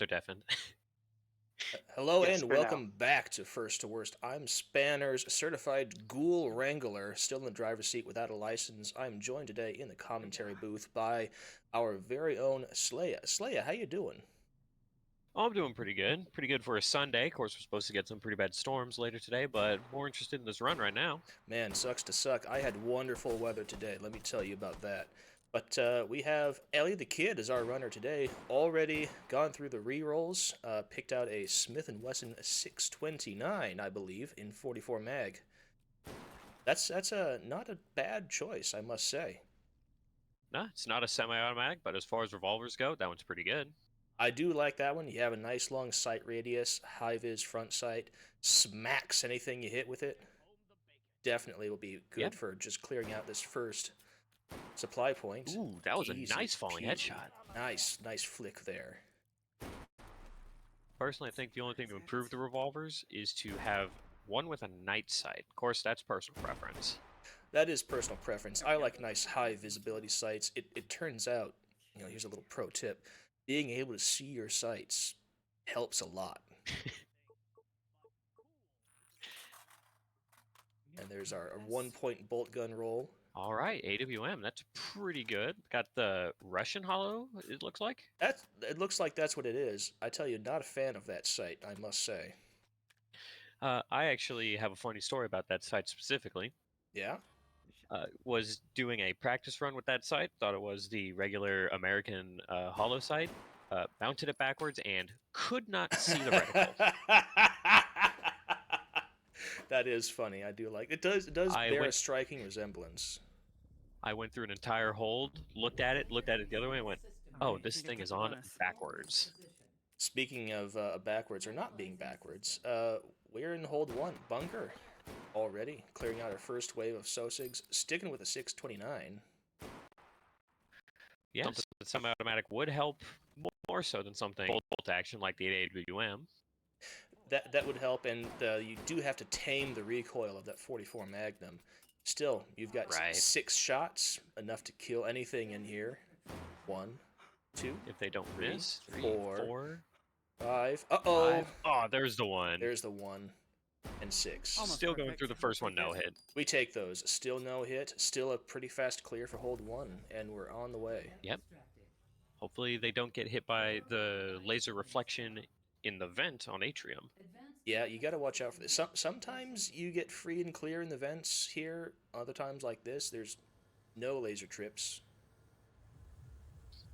they're deafened. Hello Yes, and for now. welcome back to First to Worst. I'm Spanner's certified ghoul wrangler, still in the driver's seat without a license. I'm joined today in the commentary booth by our very own Slaya. Slaya, how you doing? Oh, I'm doing pretty good. Pretty good for a Sunday. Of course, we're supposed to get some pretty bad storms later today, but more interested in this run right now. Man, sucks to suck. I had wonderful weather today, let me tell you about that. But we have Ellie the Kid as our runner today. Already gone through the re-rolls, picked out a Smith & Wesson 629, I believe, in 44 mag. That's a not a bad choice, I must say. Nah, it's not a semi-automatic, but as far as revolvers go, that one's pretty good. I do like that one. You have a nice long sight radius, high vis front sight, smacks anything you hit with it. Definitely will be good Yeah. for just clearing out this first supply point. Ooh, that was a Easy nice falling peasy. headshot. Nice flick there. Personally, I think the only thing to improve the revolvers is to have one with a night sight. Of course, that's personal preference. That is personal preference. I like nice high visibility sights. It turns out, here's a little pro tip. Being able to see your sights helps a lot. And there's our 1 point bolt gun roll. All right, AWM, that's pretty good. Got the Russian hollow, it looks like. It looks like that's what it is. I tell you, not a fan of that sight, I must say. I actually have a funny story about that site specifically. Yeah? Was doing a practice run with that sight. Thought it was the regular American hollow sight. Mounted it backwards and could not see the reticle. That is funny. I do like it. Does I bear a went striking resemblance. I went through an entire hold, looked at it the other way, and went, "Oh, this thing is on backwards." Speaking of backwards or not being backwards, we're in hold one bunker already, clearing out our first wave of Sosigs, sticking with a 629. Yes, the semi-automatic would help more so than something bolt action like the 8AWM. That would help, and you do have to tame the recoil of that 44 Magnum. Still, you've got Right. 6 shots, enough to kill anything in here. 1, 2, If they don't three, miss, three, four, four, 5. Uh-oh! five. Oh, there's the one. There's the 1 and 6. Almost Still going perfect. through the first one, We'll no take it. hit. We take those. Still no hit. Still a pretty fast clear for hold 1, and we're on the way. Yep. Hopefully they don't get hit by the laser reflection in the vent on Atrium. Yeah, you gotta watch out for this. Sometimes you get free and clear in the vents here. Other times like this, there's no laser trips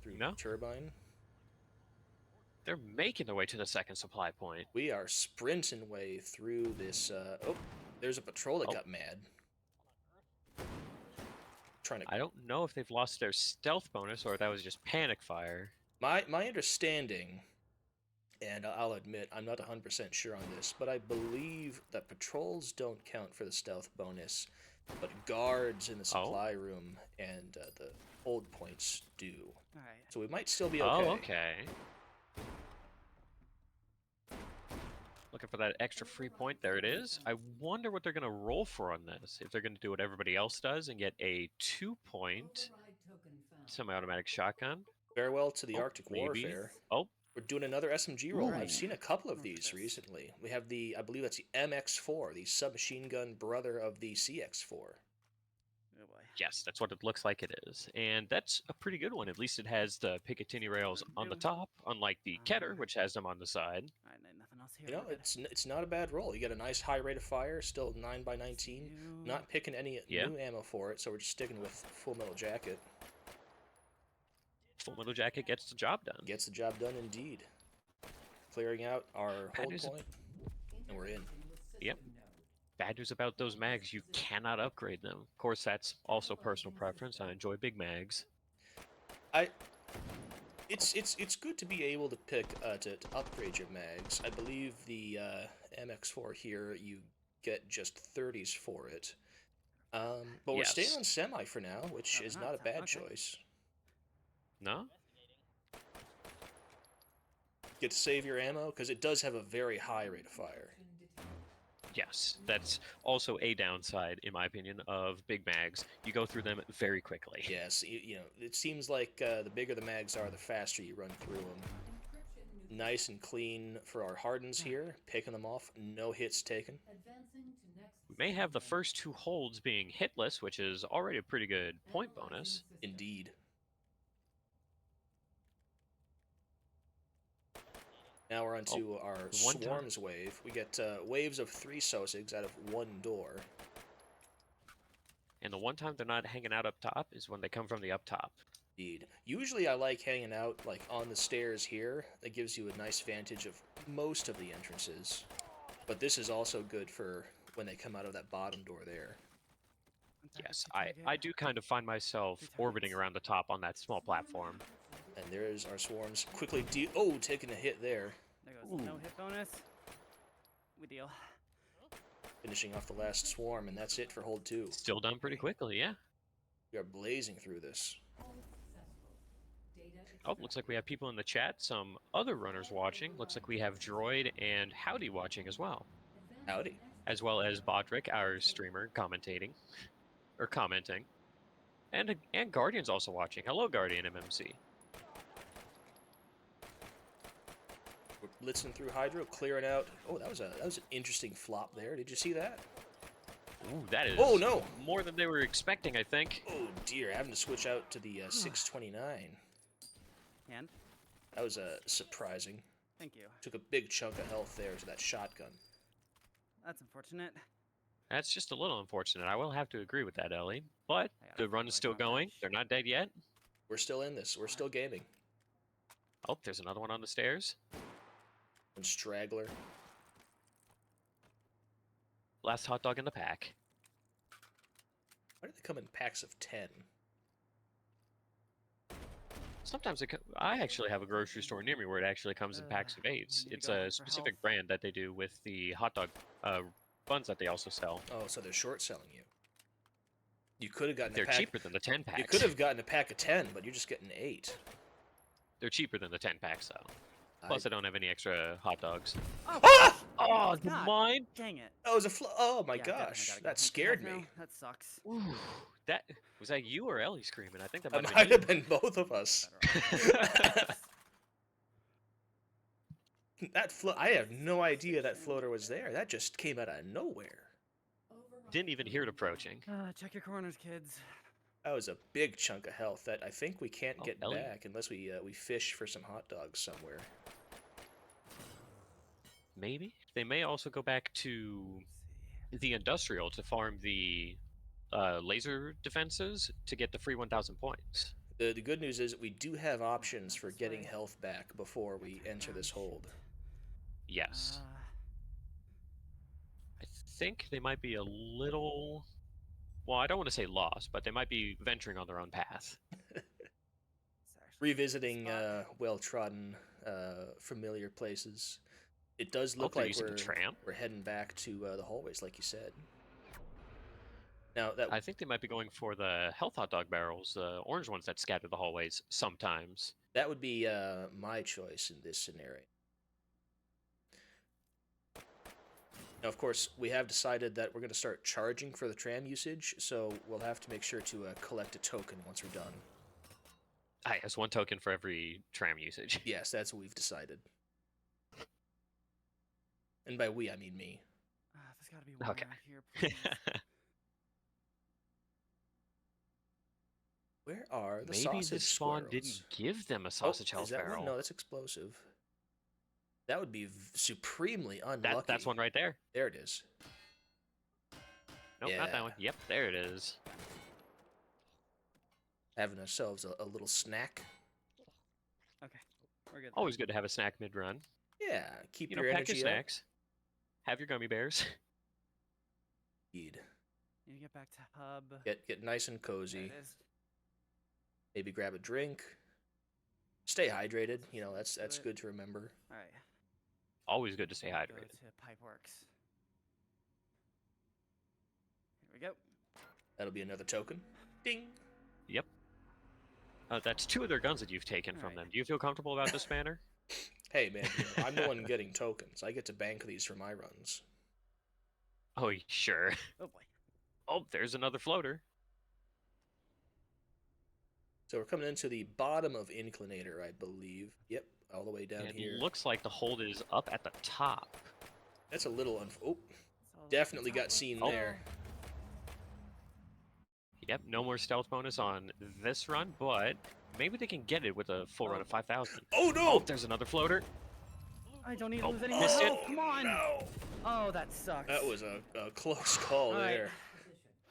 through No? turbine. They're making their way to the second supply point. We are sprinting way through this. Oh, there's a patrol that got mad. Trying to. I don't know if they've lost their stealth bonus or if that was just panic fire. My understanding, and I'll admit I'm not 100% sure on this, but I believe that patrols don't count for the stealth bonus, but guards in the supply room and the hold points do. All right. So we might still be okay. Oh, okay. Looking for that extra free point. There it is. I wonder what they're going to roll for on this. If they're going to do what everybody else does and get a 2-point semi-automatic shotgun. Farewell to the Arctic maybe. Warfare. Oh, We're doing another SMG roll. Ooh. I've seen a couple of these recently. We have the, I believe that's the MX4, the submachine gun brother of the CX4. Oh boy. yes, that's what it looks like it is. And that's a pretty good one. At least it has the Picatinny rails on the top, unlike the Keter, which has them on the side. All right, nothing else here. You know, We're good. it's not a bad roll. You get a nice high rate of fire, still 9x19. Not picking any new ammo for it, so we're just sticking with Full Metal Jacket. Full Metal Jacket gets the job done. Gets the job done indeed. Clearing out our hold point, and we're in. Yep. Bad news about those mags, you cannot upgrade them. Of course, that's also personal preference. I enjoy big mags. It's good to be able to pick to upgrade your mags. I believe the MX4 here you get just 30s for it. But we're Yes. staying on semi for now, which is not a bad choice. No? Get to save your ammo because it does have a very high rate of fire. Yes, that's also a downside, in my opinion, of big mags. You go through them very quickly. Yes, you know, it seems like the bigger the mags are, the faster you run through them. Nice and clean for our Hardens here. Picking them off. No hits taken. We may have the first 2 holds being hitless, which is already a pretty good point bonus. Indeed. Now we're on to our one time. Swarms wave. We get waves of 3 Sosigs out of 1 door. And the one time they're not hanging out up top is when they come from the up top. Indeed. Usually I like hanging out like on the stairs here. That gives you a nice vantage of most of the entrances. But this is also good for when they come out of that bottom door there. Yes, I do kind of find myself orbiting around the top on that small platform. And there's our Swarms quickly taking a hit there. There goes no hit bonus. We deal. Finishing off the last Swarm, and that's it for hold 2. Still done pretty quickly, yeah. We are blazing through this. Oh, looks like we have people in the chat, some other runners watching. Looks like we have Droid and Howdy watching as well. Howdy. As well as Bodrick, our streamer, commenting. And Guardian's also watching. Hello, Guardian MMC. We're blitzing through Hydro, clearing out. Oh, that was an interesting flop there. Did you see that? Ooh, that is no! More than they were expecting, I think. Oh dear, having to switch out to the 629. And? That was surprising. Thank you. Took a big chunk of health there to that shotgun. That's unfortunate. That's just a little unfortunate. I will have to agree with that, Ellie. But the run is still like going. They're not dead yet. We're still in this. We're still gaming. Oh, there's another one on the stairs. And Straggler. Last hot dog in the pack. Why do they come in packs of 10? Sometimes I actually have a grocery store near me where it actually comes in packs of 8s. need to It's go a for specific health. brand that they do with the hot dog buns that they also sell. Oh, so they're short selling you. You could have gotten They're a pack. cheaper than the 10 packs. You could have gotten a pack of 10, but you're just getting 8. They're cheaper than the 10 packs, though. Plus, I don't have any extra hot dogs. Oh, Ah! Oh, God. mine? dang it. That was a oh my Yeah, definitely gosh, gotta go. that Empty scared health me. now? That sucks. Ooh, that was that you or Ellie screaming? I think that That might might have have been both of us. Better off. That I have no idea that floater was there. That just came out of nowhere. Didn't even hear it approaching. Check your corners, kids. That was a big chunk of health that I think we can't Oh, get Ellie. back unless we fish for some hot dogs somewhere. Maybe they may also go back to the industrial to farm the laser defenses to get the free 1,000 points. The good news is we do have options for getting health back before we enter this hold. Yes, I think they might be a little. Well, I don't want to say lost, but they might be venturing on their own path. Revisiting well-trodden, familiar places. It does look they're like using the tram. we're heading back to the hallways, like you said. Now that I think they might be going for the health hot dog barrels, the orange ones that scatter the hallways sometimes. that would be my choice in this scenario. Now, of course, we have decided that we're going to start charging for the tram usage, so we'll have to make sure to collect a token once we're done. It's 1 token for every tram usage. Yes, that's what we've decided. And by we, I mean me. There's gotta be one Okay. out here, please. Where are the Maybe sausage the spawn squirrels? didn't give them a sausage health is that barrel. one? No, that's explosive. That would be supremely unlucky. That's one right there. There it is. Nope, not Yeah. that one. Yep, there it is. Having ourselves a little snack. Okay, we're good. Always good to have a snack mid-run. Yeah, keep You know, your pack your energy up. snacks. Have your gummy bears. Indeed. Need to get back to hub. Get nice and There cozy. it is. Maybe grab a drink. Stay hydrated. You know, that's do it. good to remember. All right. Always good to stay Go hydrated. to Pipeworks. Here we go. That'll be another token. Ding. Yep. That's 2 of their guns that you've taken from Alright. them. Do you feel comfortable about this banner? Hey man, you know, I'm the one getting tokens. I get to bank these for my runs. Oh, sure. Oh boy. Oh, there's another floater. So we're coming into the bottom of Inclinator, I believe. Yep. all the way down It here. looks like the hold is up at the top. That's a little oh, So definitely it's got not seen working. there. Yep, no more stealth bonus on this run, but maybe they can get it with a full run of 5,000. Oh no! Oh, there's another floater. I don't need to Oh, lose any more missed it. health. Come on. No! Oh, that sucks. That was a close call All right. there.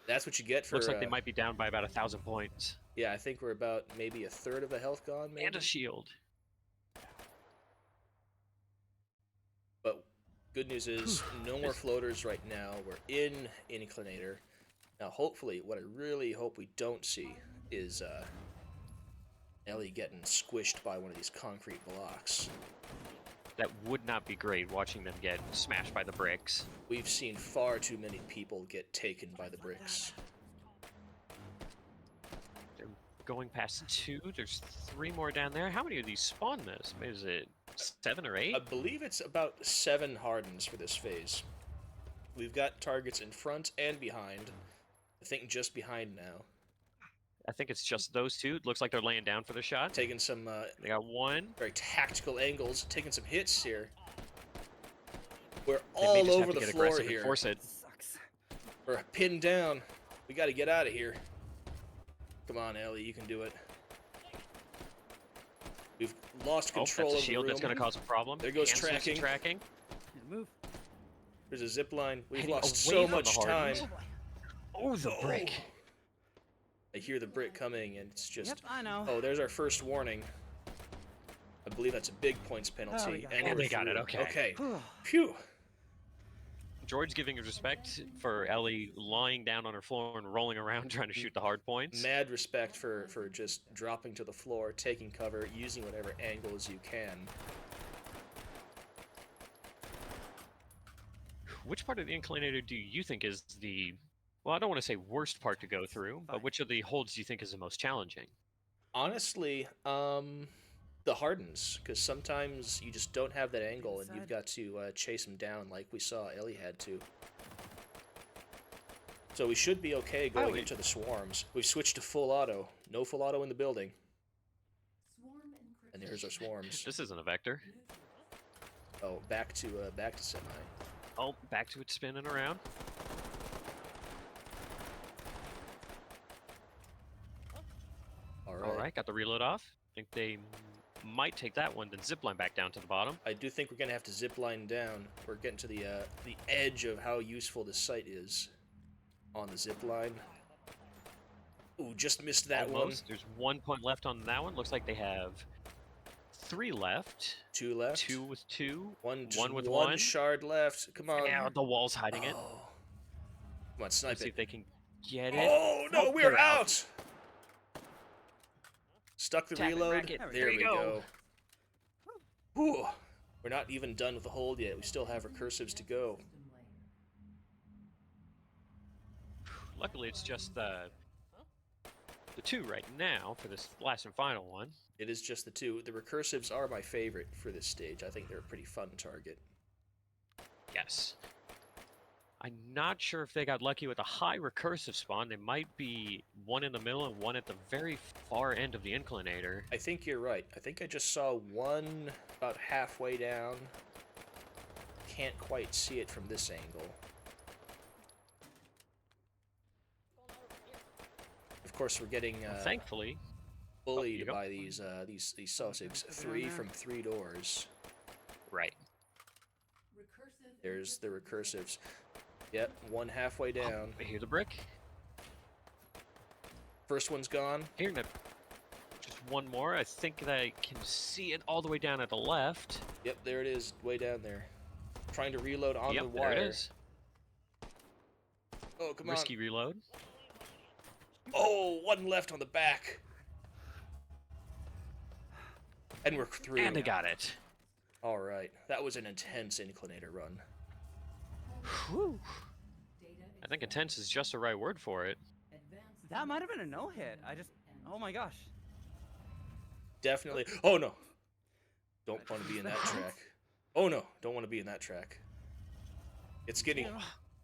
That's what you get for. Looks like they might be down by about 1,000 points. Yeah, I think we're about maybe a third of the health gone, maybe. And a shield. But good news is no more floaters right now. We're in Inclinator. Now, hopefully, what I really hope we don't see is Ellie getting squished by one of these concrete blocks. That would not be great, watching them get smashed by the bricks. We've seen far too many people get taken by the bricks. They're going past 2. There's 3 more down there. How many of these spawn this? Is it 7 or 8? I believe it's about 7 hardens for this phase. We've got targets in front and behind. I think just behind now. I think it's just those 2. It looks like they're laying down for the shot. Taking some They got 1. very tactical angles, taking some hits here. We're They may all just have over to the get floor aggressive and here. force it. Sucks. We're pinned down. We got to get out of here. Come on, Ellie, you can do it. We've lost Oh, control that's a of shield the room. that's going to cause a problem. There goes Cancels the tracking. tracking. Need to move. There's a zip line. We've Heading lost away so from much the time. hardens. Oh boy. Oh, the brick. I hear the brick coming, and it's just... Yep, I know. Oh, there's our first warning. I believe that's a big points penalty. we got and it. we're They got it, through. okay. Okay. Whew. Phew. George giving his respect for Ellie lying down on her floor and rolling around trying to shoot the hard points. Mad respect for just dropping to the floor, taking cover, using whatever angles you can. Which part of the Inclinator do you think is the, well, I don't want to say worst part to go through, but which of the holds do you think is the most challenging? Honestly, the hardens, because sometimes you just don't have that angle, and you've got to chase them down like we saw Ellie had to. So we should be okay going into the swarms. We've switched to full auto. No full auto in the building. And here's our swarms. This isn't a vector. Oh, back to semi. Oh, back to it spinning around. All All right, got the reload off. Think they might take that one, then zip line back down to the bottom. I do think we're gonna have to zip line down. We're getting to the edge of how useful this site is on the zip line. Ooh, just missed that Almost. There's 1 point left on that one. Looks like they have 3 left. one. 2 left. 2 with 2. One with one 1. shard left. Come on. Yeah, the wall's hiding it. Oh. Come on, snipe Let's see it. if they can get it. Oh no, Oh, we're they're out. Stuck the Tap it, reload. racket. There There you we go. go. Whew. We're not even done with the hold yet. We still have recursives to go. Luckily, it's just the 2 right now for this last and final one. It is just the 2. The recursives are my favorite for this stage. I think they're a pretty fun target. Yes. I'm not sure if they got lucky with a high recursive spawn. They might be one in the middle and one at the very far end of the Inclinator. I think you're right. I think I just saw one about halfway down. Can't quite see it from this angle. Of course, we're getting Thankfully, bullied you go. by these sausage. 3 from 3 doors. right. There's the recursives. Yep, one halfway down. I hear the brick. First one's gone. Hearing that. Just one more. I think that I can see it all the way down at the left. Yep, there it is, way down there. Trying to reload on Yep, the wire. there it is. Oh, come Risky on. reload. Oh, one left on the back. And we're through. And they got it. All right, that was an intense Inclinator run. Whew. I think intense is just the right word for it. That might have been a no-hit. Oh my gosh. Definitely. Oh no. Don't want to be in that track. Oh no, don't want to be in that track. It's getting.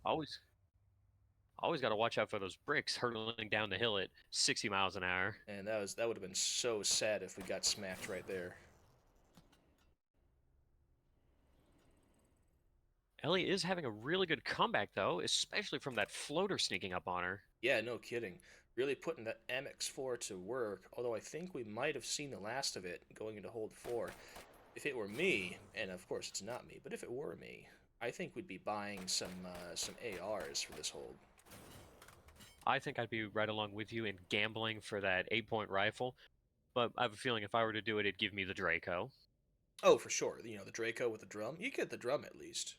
Always got to watch out for those bricks hurtling down the hill at 60 miles an hour. And that would have been so sad if we got smacked right there. Ellie is having a really good comeback, though, especially from that floater sneaking up on her. Yeah, no kidding. Really putting that MX4 to work, although I think we might have seen the last of it going into hold 4. If it were me, and of course it's not me, but if it were me, I think we'd be buying some ARs for this hold. I think I'd be right along with you in gambling for that 8-point rifle, but I have a feeling if I were to do it, it'd give me the Draco. Oh, for sure. You know, the Draco with the drum. You get the drum at least.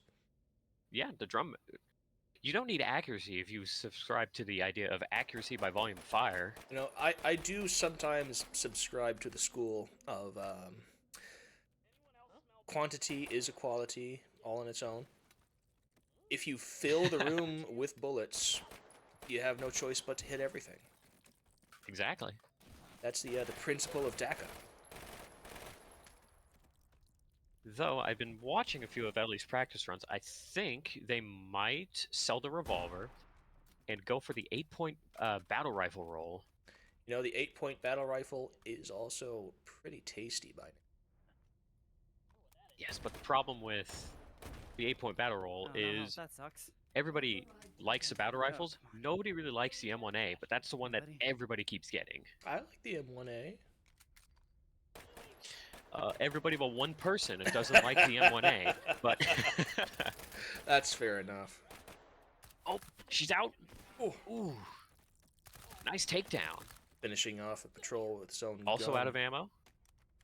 Yeah, the drum. You don't need accuracy if you subscribe to the idea of accuracy by volume of fire. You know, I do sometimes subscribe to the school of quantity is a quality all on its own. If you fill the room with bullets, you have no choice but to hit everything. Exactly. That's the principle of DACA. Though I've been watching a few of Ellie's practice runs, I think they might sell the revolver and go for the 8-point battle rifle roll. You know, the 8-point battle rifle is also pretty tasty by now. Yes, but the problem with the 8-point battle roll No, is that sucks. everybody likes the battle No, rifles. come on. Nobody really likes the M1A, but that's the one that Buddy. everybody keeps getting. I like the M1A. Everybody but one person doesn't like the M1A, but That's fair enough. oh, she's out. Ooh. Ooh, nice takedown. Finishing off a patrol with his own Also gun. out of ammo.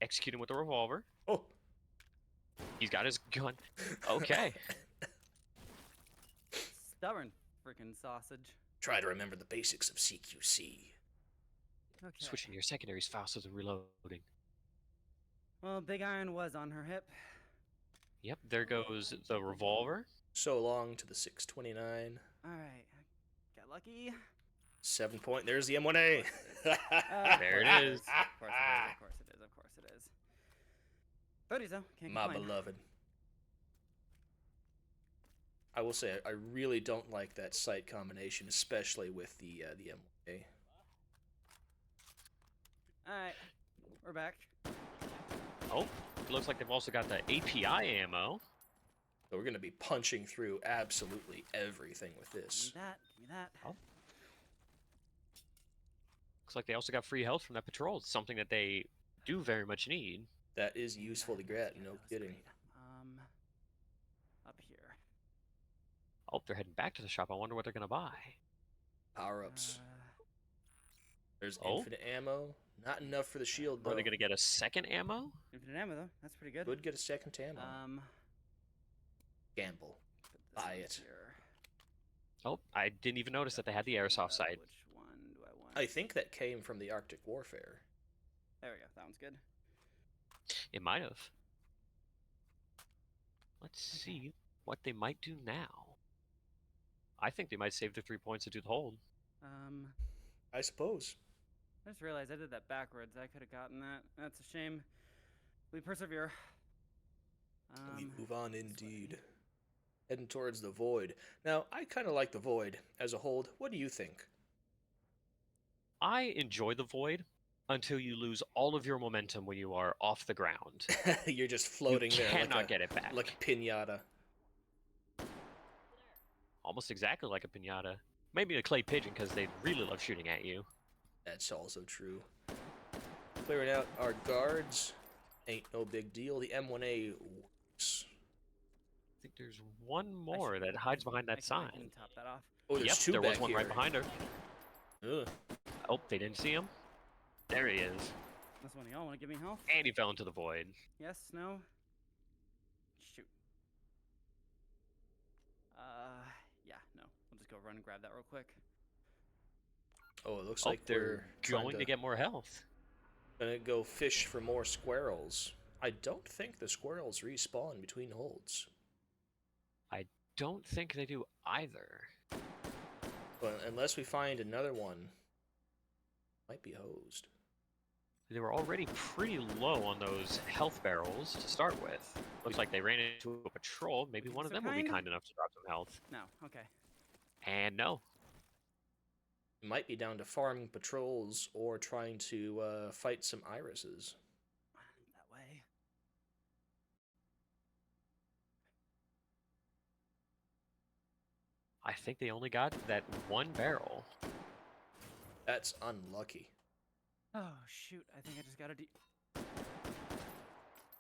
Executing with a revolver. Oh. He's got his gun. Okay. Stubborn freaking sausage. Try to remember the basics of CQC. Okay. Switching your secondaries faster than reloading. Well, Big Iron was on her hip. Yep, there goes the revolver. So long to the 629. Alright. Got lucky. 7-point. There's the M1A. There it is. Of course it is. Of course it is. Of course it is. 30s though. Can't My complain. beloved. I will say, I really don't like that sight combination, especially with the M1A. Alright. We're back. Oh, looks like they've also got the API ammo. So we're going to be punching through absolutely everything with Give this. me that. Give me that. Oh. Looks like they also got free health from that patrol. It's something that they do very much need. That is useful to get, no That was kidding. great. Up here. Oh, they're heading back to the shop. I wonder what they're going to buy. Power-ups. There's Oh. infinite ammo. Not enough for the shield, though. Are they going to get a second ammo? Infinite ammo though. That's pretty good. Could get a second ammo. Gamble. Put this Buy one it. here. Oh, I didn't even notice that they had the airsoft sight. Which one do I want? I think that came from the Arctic Warfare. There we go. That one's good. It might have. Let's see what they might do now. I think they might save the 3 points to do the hold. I suppose. I just realized I did that backwards. I could have gotten that. That's a shame. We persevere. We move on indeed. Heading towards the Void. Now, I kind of like the Void as a hold. What do you think? I enjoy the void until you lose all of your momentum when you are off the ground. You're just floating you there cannot get it back. like a pinata. Almost exactly like a pinata. Maybe a clay pigeon because they really love shooting at you. That's also true. Clearing out our guards. Ain't no big deal. The M1A works. I think there's one more that hides behind that I sign. can top that off. Oh, there's Yep, two there back was one here. right behind her. Ugh. Oh, they didn't see him. There he is. This one, y'all want to give me health? And he fell into the void. Yes, no? Shoot. Yeah, no. We'll just go run and grab that real quick. Oh, it looks Oh, like they're trying going to get more health. gonna go fish for more squirrels. I don't think the squirrels respawn between holds. I don't think they do either. Well, unless we find another one. Might be hosed. They were already pretty low on those health barrels to start with. Looks like they ran into a patrol. Maybe one of So them will be kind? kind enough to drop some health. No, okay. And no. We might be down to farming patrols or trying to fight some irises. That way. I think they only got that one barrel. That's unlucky. Oh shoot! I think I just got a.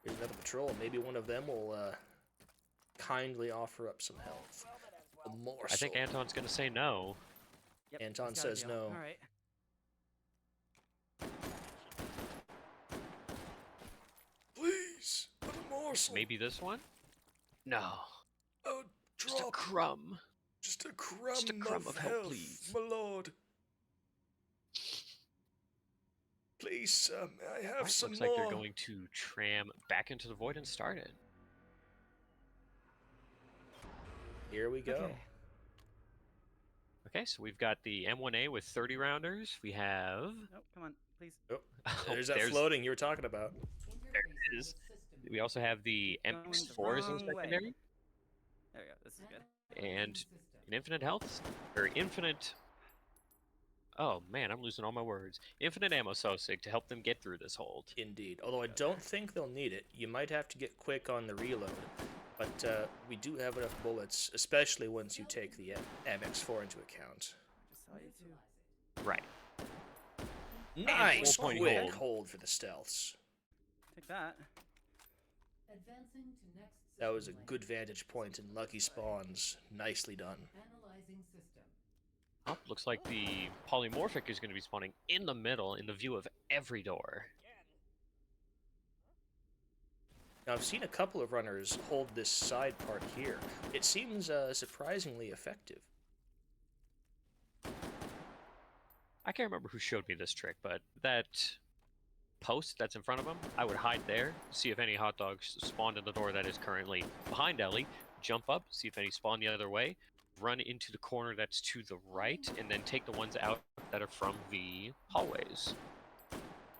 Here's another patrol. Maybe one of them will kindly offer up some health. A morsel. I think Anton's gonna say no. Yep, Anton he's got a says deal. no. All right. Please, a morsel. Maybe this one? No. Oh, Just a drop. crumb. Just a crumb, Just a crumb of help, please. my lord. Please, sir, may I have Right, some looks more? like they're going to tram back into the void and start it. Here we go. Okay. Okay, so we've got the M1A with 30 rounders. We have... Oh, come on, please. Oh, Oh, there's that floating you were talking about. There it is. We also have the Going the MX4s in wrong way. secondary. There we go. This is good. And an infinite health, or infinite... Oh man, I'm losing all my words. Infinite ammo Sosig to help them get through this hold. Indeed. Although I don't think they'll need it. You might have to get quick on the reload. But we do have enough bullets, especially once you take the MX4 into account. Just saw you too. Right. Nice 4-point quick hold. hold for the stealths. Take that. That was a good vantage point and lucky spawns. Nicely done. Oh, looks like the polymorphic is going to be spawning in the middle in the view of every door. Now, I've seen a couple of runners hold this side part here. It seems surprisingly effective. I can't remember who showed me this trick, but that post that's in front of him, I would hide there, see if any hot dogs spawned in the door that is currently behind Ellie, jump up, see if any spawn the other way, run into the corner that's to the right, and then take the ones out that are from the hallways.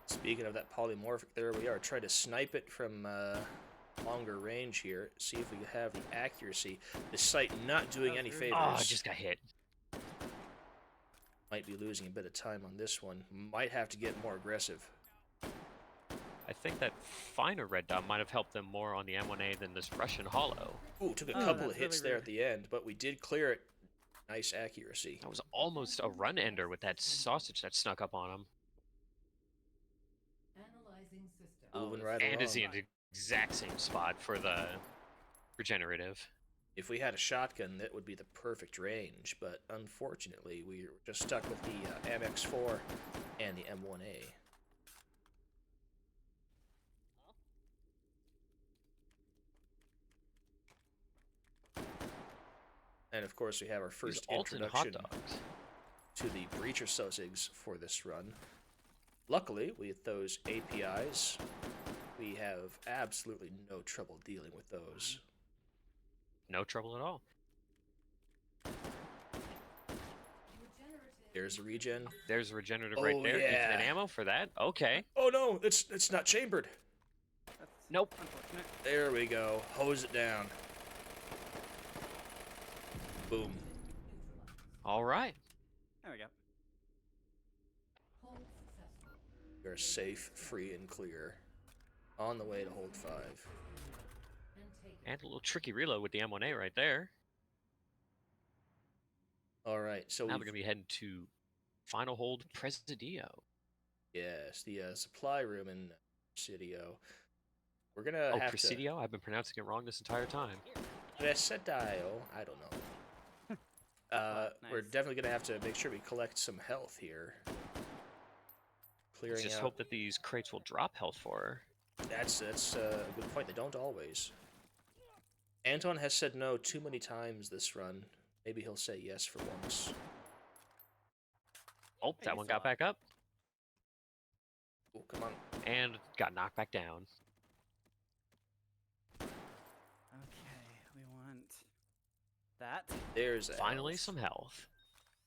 Speaking of that polymorphic, there we are. Try to snipe it from longer range here. See if we have the accuracy. The sight not doing any favors. Oh, I just got hit. Might be losing a bit of time on this one. Might have to get more aggressive. I think that finer red dot might have helped them more on the M1A than this Russian hollow. Ooh, took a Oh, couple of that's hits really there rude. at the end, but we did clear it. Nice accuracy. That was almost a run ender with that sausage that snuck up on him. Moving right And along. is he in the exact same spot for the regenerative? If we had a shotgun, that would be the perfect range, but unfortunately, we're just stuck with the MX4 and the M1A. And of course, we have our first These Alton introduction hot dogs. to the Breacher Sosigs for this run. Luckily, with those APIs, we have absolutely no trouble dealing with those. No trouble at all. There's a regen. There's a regenerative Oh, right there. yeah. Infinite ammo for that. Okay. Oh no, it's not chambered. That's Nope. unfortunate. There we go. Hose it down. Boom. All right. There we go. You're safe, free, and clear. On the way to hold 5. And a little tricky reload with the M1A right there. Alright, so Now we've... we're going to be heading to final hold Presidio. Yes, the supply room in Presidio. We're gonna Oh, have Presidio? I've been pronouncing it wrong this entire time. to... Presidio? I don't know. We're Nice. definitely gonna have to make sure we collect some health here. Let's Clearing just out... hope that these crates will drop health for her. That's a good point. They don't always. Anton has said no too many times this run. Maybe he'll say yes for once. Oh, that one got back up Oh, come on. and got knocked back down. Okay, we want that. There's a Finally, health. some health.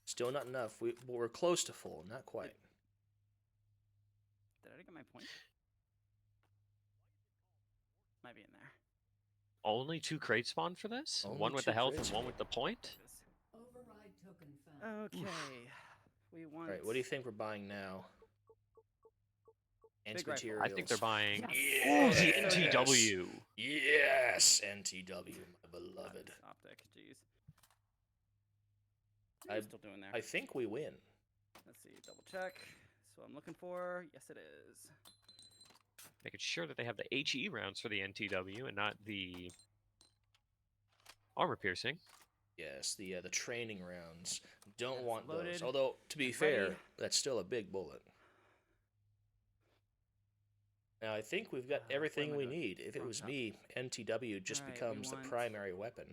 Still not enough. We're close to full. Not quite. Did I get my point? Might be in there. Only 2 crates spawned for this? Only One with 2 the health and crates, one mate. with the point? Okay, we want. Alright, what do you think we're buying now? Big rifle. Anti-materials. I think they're buying... Yes! Ooh, the NTW! Yes! NTW, my beloved. Optic, jeez. What are you still doing there? I think we win. Let's see. Double check. So I'm looking for. Yes, it is. Making sure that they have the HE rounds for the NTW and not the armor piercing. Yes, the training rounds. Don't Yes, want loaded those. Although, to be and fair, ready. that's still a big bullet. Now, I think we've got What am everything I we doing? need. If it Wrong was top. me, NTW just Alright, we becomes the want- primary weapon.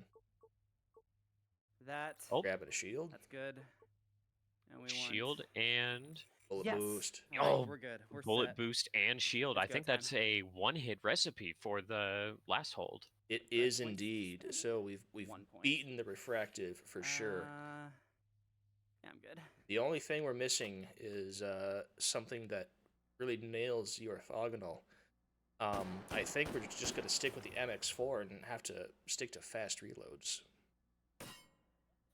That. Oh, Grabbing a shield, That's good. And we shield want. and bullet Yes. boost. All right, Oh, we're good. We're bullet set. boost and shield. Let's I go, think time. that's a one-hit recipe for the last hold. It Correct is points indeed. spent. So we've 1 point. beaten the refractive for sure. Yeah, I'm good. The only thing we're missing is something that really nails the orthogonal. I think we're just going to stick with the MX4 and have to stick to fast reloads.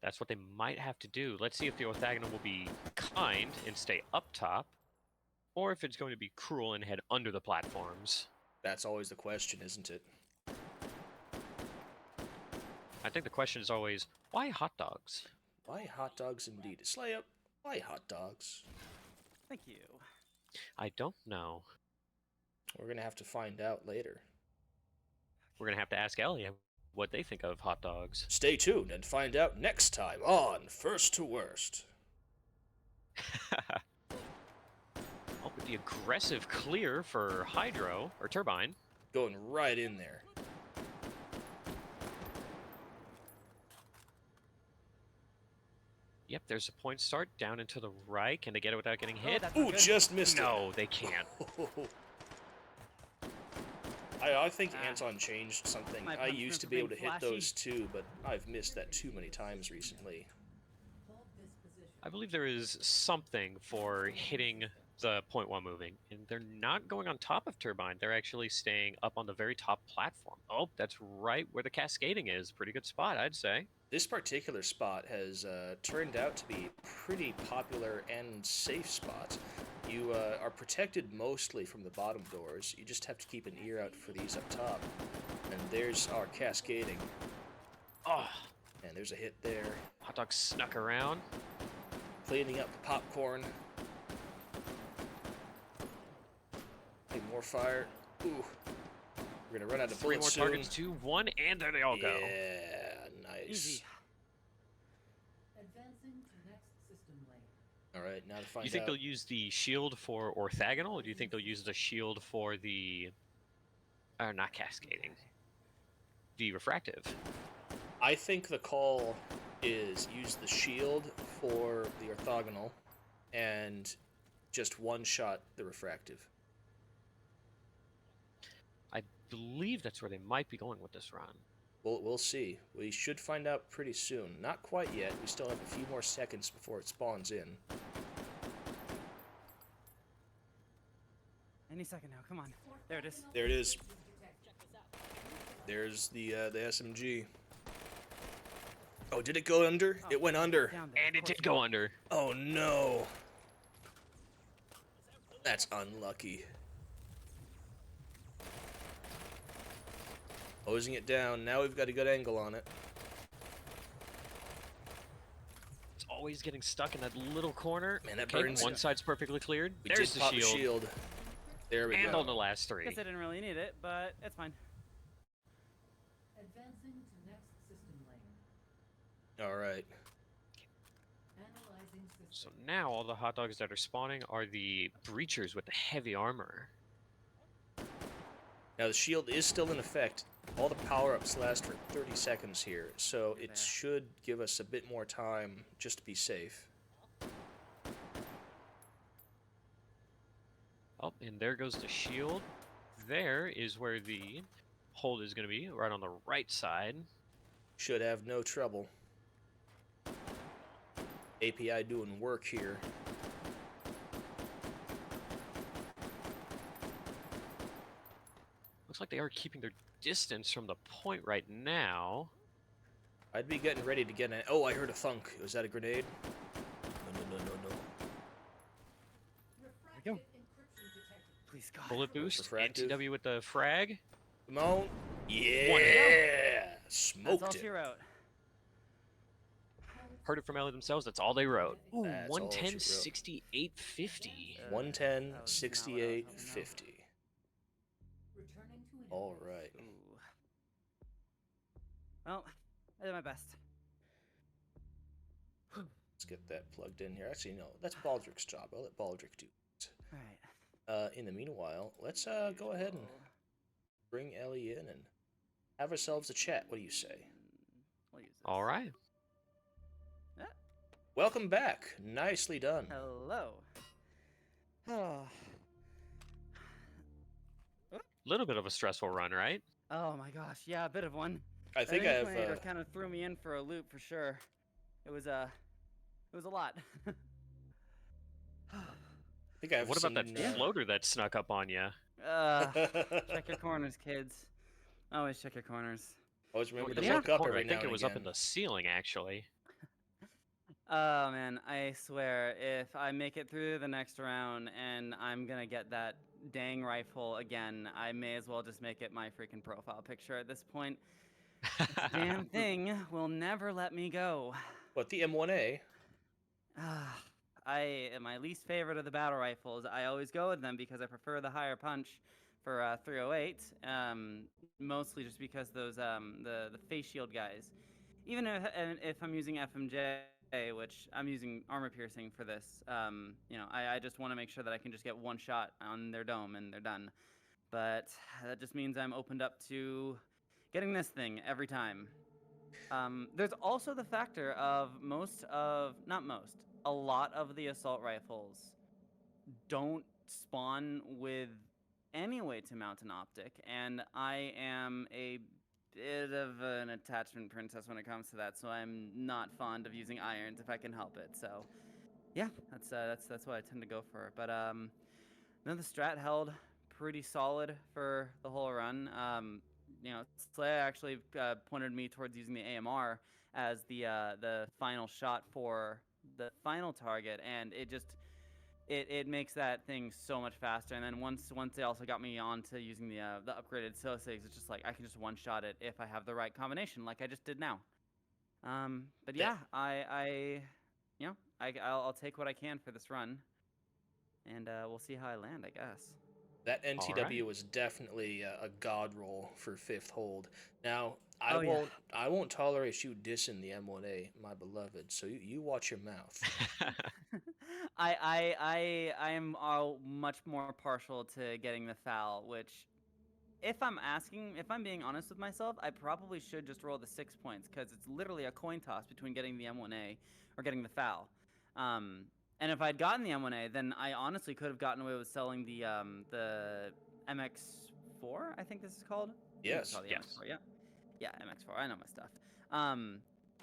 That's what they might have to do. Let's see if the orthogonal will be kind and stay up top, or if it's going to be cruel and head under the platforms. That's always the question, isn't it? I think the question is always, why hot dogs? Why hot dogs indeed? Slaya, why hot dogs? Thank you. I don't know. We're going to have to find out later. We're going to have to ask Ellie what they think of hot dogs. Stay tuned and find out next time on First to Worst. Oh, with the aggressive clear for Hydro, or Turbine. Going right in there. Yep, there's a point start down and to the right. Can they get it without getting hit? that's Ooh, not good. just missed No, they can't. it. I think Ah. Anton changed something. My I punishment used to for be able to being hit flashy. those too, but I've missed that too many times recently. I believe there is something for hitting the point while moving, and they're not going on top of Turbine. They're actually staying up on the very top platform. Oh, that's right where the cascading is. Pretty good spot, I'd say. This particular spot has turned out to be pretty popular and safe spot. You are protected mostly from the bottom doors. You just have to keep an ear out for these up top. And there's our cascading. Oh, And there's a hit there. hot dog snuck around. Cleaning up the popcorn. Need more fire. Ooh. We're gonna run out of Three bullets more soon. targets, 2, 1, and there they all go. Yeah, nice. Easy. Advancing to next system lane. All right, now to find You think out. they'll use the shield for orthogonal, or do you think they'll use the shield for the... not cascading. The refractive. I think the call is use the shield for the orthogonal and just one-shot the refractive. I believe that's where they might be going with this run. We'll see. We should find out pretty soon. Not quite yet. We still have a few more seconds before it spawns in. Any second now. Come on. There it is. There it is. There's the SMG. Oh, did it go under? Oh, It went under. Down there. And of it course did go under. Oh no. That's unlucky. Closing it down. Now we've got a good angle on it. It's always getting stuck in that little corner. Man, that Okay, burns. one side's perfectly cleared. We There's did the pop shield. the shield. There we And go. on the last three. Guess I didn't really need it, but it's fine. Advancing to next system lane. All right. Analyzing system. So now all the hot dogs that are spawning are the breachers with the heavy armor. Now the shield is still in effect. All the power-ups last for 30 seconds here, so it there. should give us a bit more time just to be safe. Oh, and there goes the shield. There is where the hold is going to be, right on the right side. Should have no trouble. API doing work here. Looks like they are keeping their distance from the point right now. I'd be getting ready to get an... Oh, I heard a thunk. Was that a grenade? No. go. Refracted encryption detected. Please, God. Bullet boost. Refractive. NTW with the frag. Come on. Yeah! That's all Smoked she it. wrote. heard it from Ellie themselves. That's all they wrote. Ooh, That's all she 110, wrote. 68, 50. 110, that was not what I was 68, hoping, no. 50. Returning to All interface. right. Ooh. Well, I did my best. Let's get that plugged in here. Actually, no, that's Baldrick's job. I'll let Baldrick do it. All right. In the meanwhile, let's go ahead and bring Ellie in and have ourselves a chat. What do you say? We'll use this. All right. Ah, Welcome back. Nicely done. hello. Oh. Little bit of a stressful run, right? Oh my gosh, yeah, a bit of one. I think that I've. Inquisitor kind of threw me in for a loop for sure. It was a lot. I think I've What about that seen, floater that snuck up on you? Check your corners, kids. Always check your corners. Always remember to You Yeah. look up corner. every I think now it and was again. up in the ceiling, actually. Oh man, I swear, if I make it through the next round and I'm gonna get that dang rifle again, I may as well just make it my freaking profile picture at this point. This damn thing will never let me go. But the M1A, I am my least favorite of the battle rifles. I always go with them because I prefer the higher punch for 308. Mostly just because those the face shield guys. Even if I'm using FMJ, which I'm using armor piercing for this, I just want to make sure that I can just get one shot on their dome and they're done. But that just means I'm opened up to getting this thing every time. There's also the factor of a lot of the assault rifles don't spawn with any way to mount an optic, and I am a bit of an attachment princess when it comes to that, so I'm not fond of using irons if I can help it. So, yeah, that's what I tend to go for. But no, the strat held pretty solid for the whole run. Slaya actually pointed me towards using the AMR as the final shot for the final target, and it makes that thing so much faster. And then once they also got me on to using the upgraded Sosigs, it's just like I can just one shot it if I have the right combination, like I just did now. But yeah, I'll take what I can for this run, and we'll see how I land, I guess. that NTW Alright. was definitely a god roll for fifth hold. Now, Oh, yeah. I won't tolerate you dissing the M1A, my beloved. So you watch your mouth. I am much more partial to getting the foul, which if I'm being honest with myself, I probably should just roll the 6 points because it's literally a coin toss between getting the M1A or getting the foul. And if I'd gotten the M1A, then I honestly could have gotten away with selling the MX4. I think this is called. I think it's Yes. called the Yes. MX4. Yeah, MX4. I know my stuff.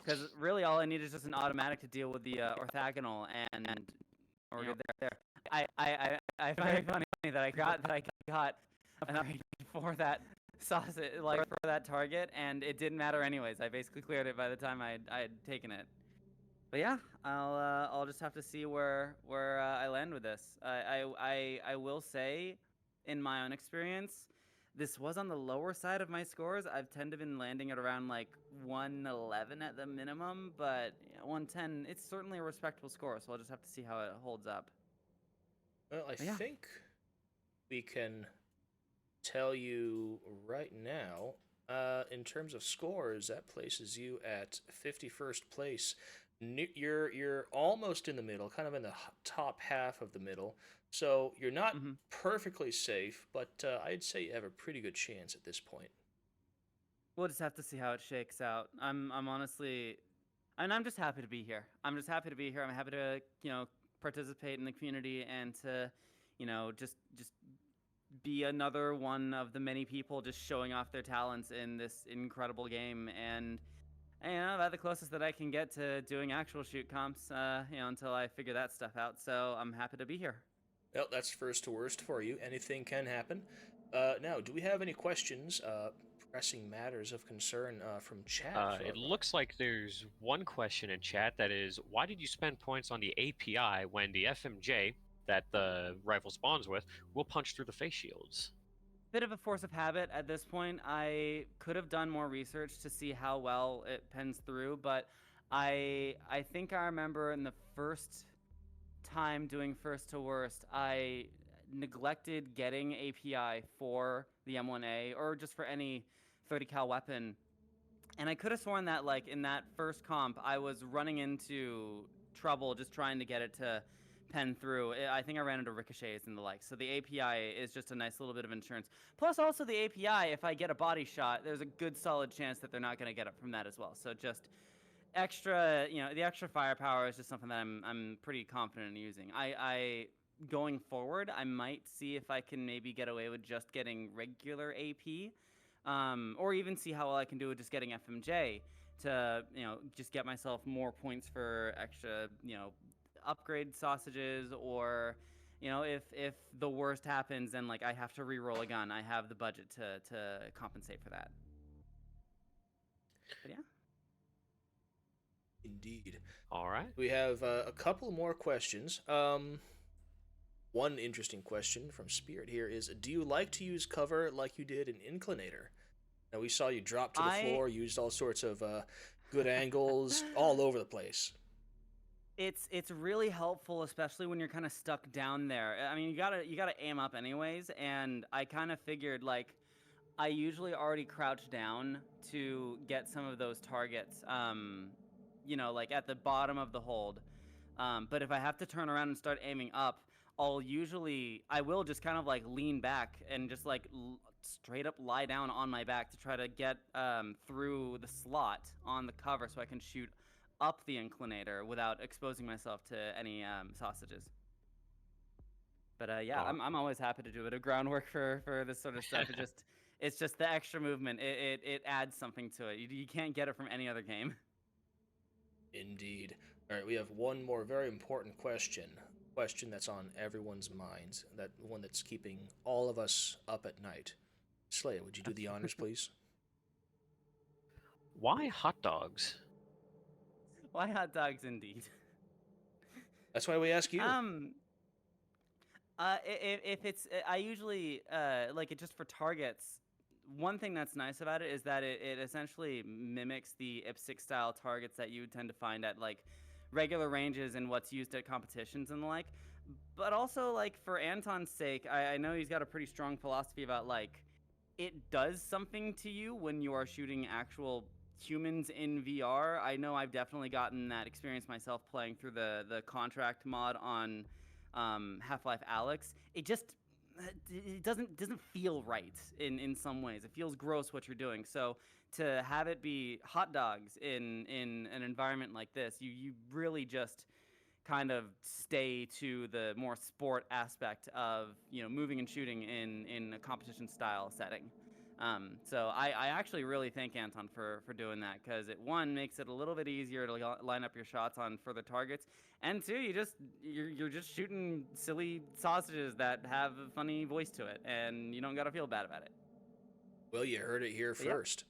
Because really all I need is just an automatic to deal with the orthogonal, and we're good there. I find it funny that I got an upgrade for that sausage, like for that target, and it didn't matter anyways. I basically cleared it by the time I had taken it. But yeah, I'll just have to see where I land with this. I will say, in my own experience, this was on the lower side of my scores. I've tended to been landing at around like 111 at the minimum, but 110, it's certainly a respectable score. So I'll just have to see how it holds up. Well, I Yeah. think we can tell you right now. In terms of scores, that places you at 51st place. You're almost in the middle, kind of in the top half of the middle. So you're not Mhm. perfectly safe, but I'd say you have a pretty good chance at this point. We'll just have to see how it shakes out. I'm honestly, and I'm just happy to be here. I'm just happy to be here. I'm happy to participate in the community and to just be another one of the many people just showing off their talents in this incredible game. And about the closest that I can get to doing actual shoot comps, until I figure that stuff out. So I'm happy to be here. Well, that's first to worst for you. Anything can happen. Now, do we have any questions, pressing matters of concern from chat? It looks like there's one question in chat that is, why did you spend points on the API when the FMJ that the rifle spawns with will punch through the face shields? Bit of a force of habit at this point. I could have done more research to see how well it pens through, but I think I remember in the first time doing first to worst, I neglected getting API for the M1A or just for any 30 cal weapon. And I could have sworn that like in that first comp, I was running into trouble just trying to get it to pen through. I think I ran into ricochets and the like. So the API is just a nice little bit of insurance. Plus also the API, if I get a body shot, there's a good solid chance that they're not going to get it from that as well. So just extra, the extra firepower is just something that I'm pretty confident in using. I going forward, I might see if I can maybe get away with just getting regular AP, or even see how well I can do with just getting FMJ to just get myself more points for extra upgrade sausages, or if the worst happens and like I have to re-roll a gun, I have the budget to compensate for that. But yeah. Indeed. All right. We have a couple more questions. One interesting question from Spirit here is, do you like to use cover like you did in Inclinator? Now, we saw you drop to the floor, used all sorts of good angles all over the place. It's really helpful, especially when you're kind of stuck down there. I mean, you gotta aim up anyways, and I kind of figured like I usually already crouch down to get some of those targets, like at the bottom of the hold. But if I have to turn around and start aiming up, I will just kind of like lean back and just like straight up lie down on my back to try to get through the slot on the cover so I can shoot up the inclinator without exposing myself to any sausages. But yeah, I'm always happy to do a bit of groundwork for this sort of stuff. It's just the extra movement. It adds something to it. You can't get it from any other game. Indeed. All right, we have one more very important question. Question that's on everyone's minds. That one that's keeping all of us up at night. Slaya, would you do the honors, please? Why hot dogs? Why hot dogs, indeed? That's why we ask you. If it's, I usually like it just for targets. One thing that's nice about it is that it essentially mimics the IPSC style targets that you would tend to find at like regular ranges and what's used at competitions and the like. But also, like, for Anton's sake, I know he's got a pretty strong philosophy about like it does something to you when you are shooting actual humans in VR. I know I've definitely gotten that experience myself playing through the contract mod on Half-Life Alyx. It doesn't feel right in some ways. It feels gross what you're doing. So to have it be hot dogs in an environment like this, you really just kind of stay to the more sport aspect of moving and shooting in a competition style setting. So I actually really thank Anton for doing that, because it, one, makes it a little bit easier to line up your shots on further targets, and two, you're just shooting silly sausages that have a funny voice to it, and you don't gotta feel bad about it. Well, you heard it here first.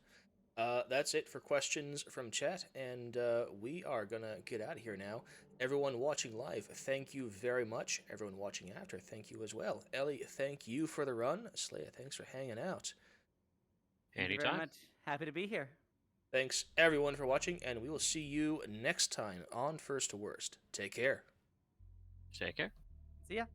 That's it for questions from chat, and we are gonna get out of here now. Everyone watching live, thank you very much. Everyone watching after, thank you as well. Ellie, thank you for the run. Slaya, thanks for hanging out. Thank you Anytime. very much. Happy to be here. Thanks everyone for watching, and we will see you next time on First to Worst. Take care. Take care. See ya.